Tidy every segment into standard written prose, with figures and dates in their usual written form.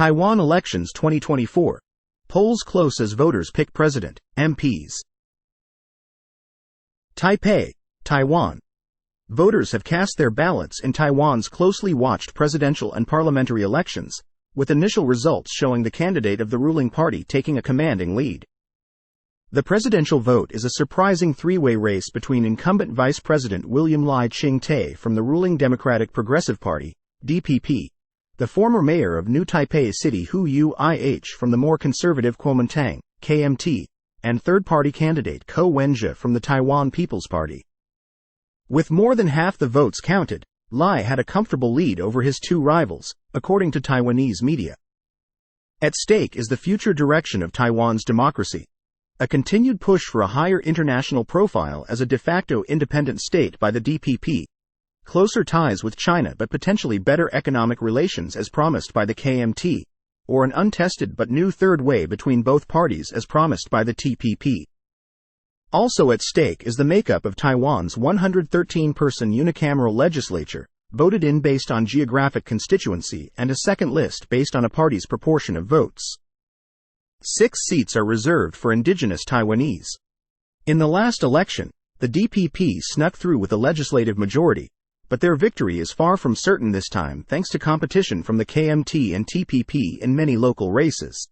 Taiwan elections 2024. Polls close as voters pick president, MPs. Taipei, Taiwan. Voters have cast their ballots in Taiwan's closely watched presidential and parliamentary elections, with initial results showing the candidate of the ruling party taking a commanding lead. The presidential vote is a surprising three-way race between incumbent Vice President William Lai Ching-te from the ruling Democratic Progressive Party, DPP, the former mayor of New Taipei City Hu Yu-ih from the more conservative Kuomintang, KMT, and third-party candidate Ko Wen-je from the Taiwan People's Party. With more than half the votes counted, Lai had a comfortable lead over his two rivals, according to Taiwanese media. At stake is the future direction of Taiwan's democracy, a continued push for a higher international profile as a de facto independent state by the DPP, closer ties with China but potentially better economic relations as promised by the KMT, or an untested but new third way between both parties as promised by the TPP. Also at stake is the makeup of Taiwan's 113-person unicameral legislature, voted in based on geographic constituency, and a second list based on a party's proportion of votes. 6 seats are reserved for indigenous Taiwanese. In the last election, the DPP snuck through with a legislative majority, but their victory is far from certain this time thanks to competition from the KMT and TPP in many local races.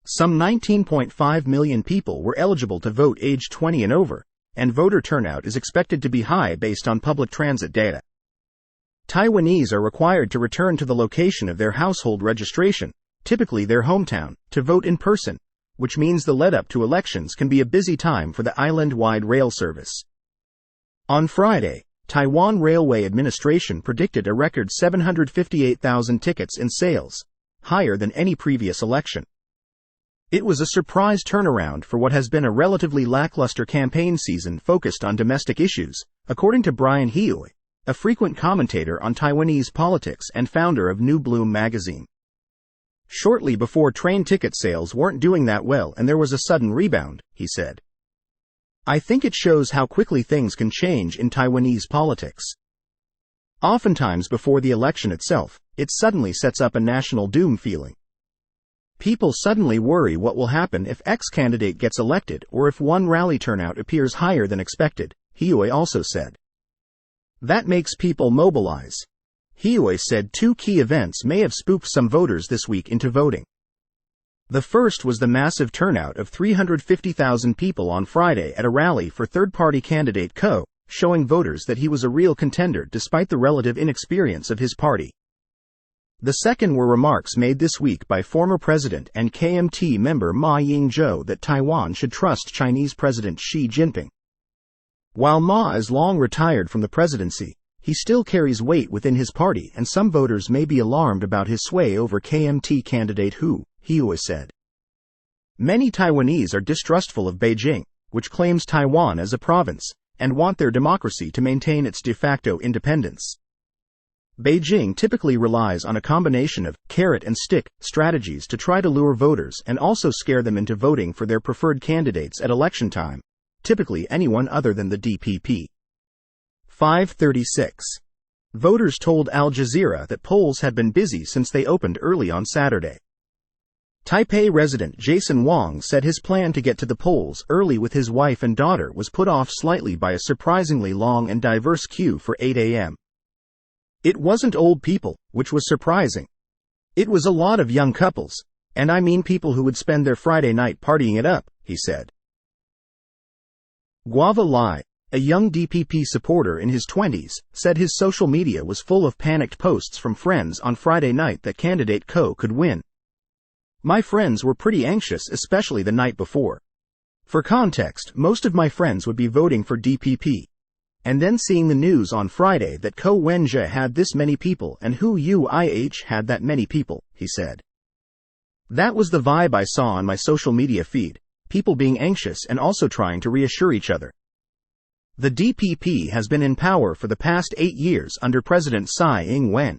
Some 19.5 million people were eligible to vote age 20 and over, and voter turnout is expected to be high based on public transit data. Taiwanese are required to return to the location of their household registration, typically their hometown, to vote in person, which means the lead-up to elections can be a busy time for the island-wide rail service. On Friday, Taiwan Railway Administration predicted a record 758,000 tickets in sales, higher than any previous election. It was a surprise turnaround for what has been a relatively lackluster campaign season focused on domestic issues, according to Brian Hui, a frequent commentator on Taiwanese politics and founder of New Bloom magazine. Shortly before, train ticket sales weren't doing that well and there was a sudden rebound, he said. I think it shows how quickly things can change in Taiwanese politics. Oftentimes before the election itself, it suddenly sets up a national doom feeling. People suddenly worry what will happen if X candidate gets elected or if one rally turnout appears higher than expected, Hui also said. That makes people mobilize. Hui said 2 key events may have spooked some voters this week into voting. The first was the massive turnout of 350,000 people on Friday at a rally for third-party candidate Ko, showing voters that he was a real contender despite the relative inexperience of his party. The second were remarks made this week by former president and KMT member Ma Ying-jeou that Taiwan should trust Chinese President Xi Jinping. While Ma is long retired from the presidency, he still carries weight within his party and some voters may be alarmed about his sway over KMT candidate Hu, Hui said. Many Taiwanese are distrustful of Beijing, which claims Taiwan as a province, and want their democracy to maintain its de facto independence. Beijing typically relies on a combination of carrot-and-stick strategies to try to lure voters and also scare them into voting for their preferred candidates at election time, typically anyone other than the DPP. 5:36. Voters told Al Jazeera that polls had been busy since they opened early on Saturday. Taipei resident Jason Wong said his plan to get to the polls early with his wife and daughter was put off slightly by a surprisingly long and diverse queue for 8 a.m. It wasn't old people, which was surprising. It was a lot of young couples, and I mean people who would spend their Friday night partying it up, he said. Guava Lai, a young DPP supporter in his 20s, said his social media was full of panicked posts from friends on Friday night that candidate Ko could win. My friends were pretty anxious, especially the night before. For context, most of my friends would be voting for DPP. And then seeing the news on Friday that Ko Wen-je had this many people and Hu Yu-ih had that many people, he said. That was the vibe I saw on my social media feed, people being anxious and also trying to reassure each other. The DPP has been in power for the past 8 years under President Tsai Ing-wen.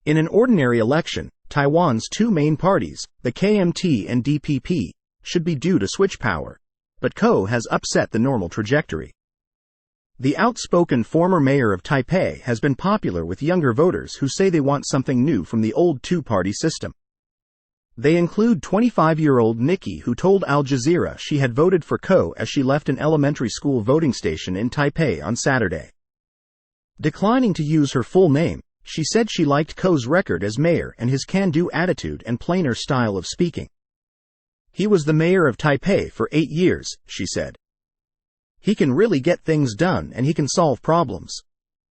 In an ordinary election, Taiwan's 2 main parties, the KMT and DPP, should be due to switch power, but Ko has upset the normal trajectory. The outspoken former mayor of Taipei has been popular with younger voters who say they want something new from the old two-party system. They include 25-year-old Nikki, who told Al Jazeera she had voted for Ko as she left an elementary school voting station in Taipei on Saturday. Declining to use her full name, she said she liked Ko's record as mayor and his can-do attitude and plainer style of speaking. He was the mayor of Taipei for 8 years, she said. He can really get things done and he can solve problems.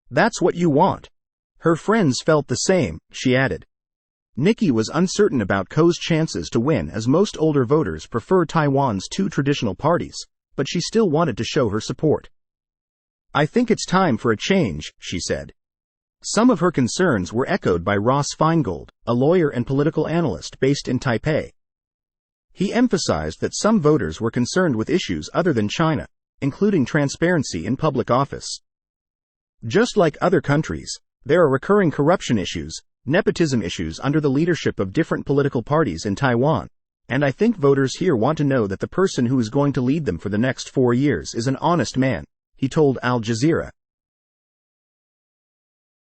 That's what you want. Her friends felt the same, she added. Nikki was uncertain about Ko's chances to win as most older voters prefer Taiwan's two traditional parties, but she still wanted to show her support. I think it's time for a change, she said. Some of her concerns were echoed by Ross Feingold, a lawyer and political analyst based in Taipei. He emphasized that some voters were concerned with issues other than China, including transparency in public office. Just like other countries, there are recurring corruption issues, nepotism issues under the leadership of different political parties in Taiwan, and I think voters here want to know that the person who is going to lead them for the next 4 years is an honest man, he told Al Jazeera.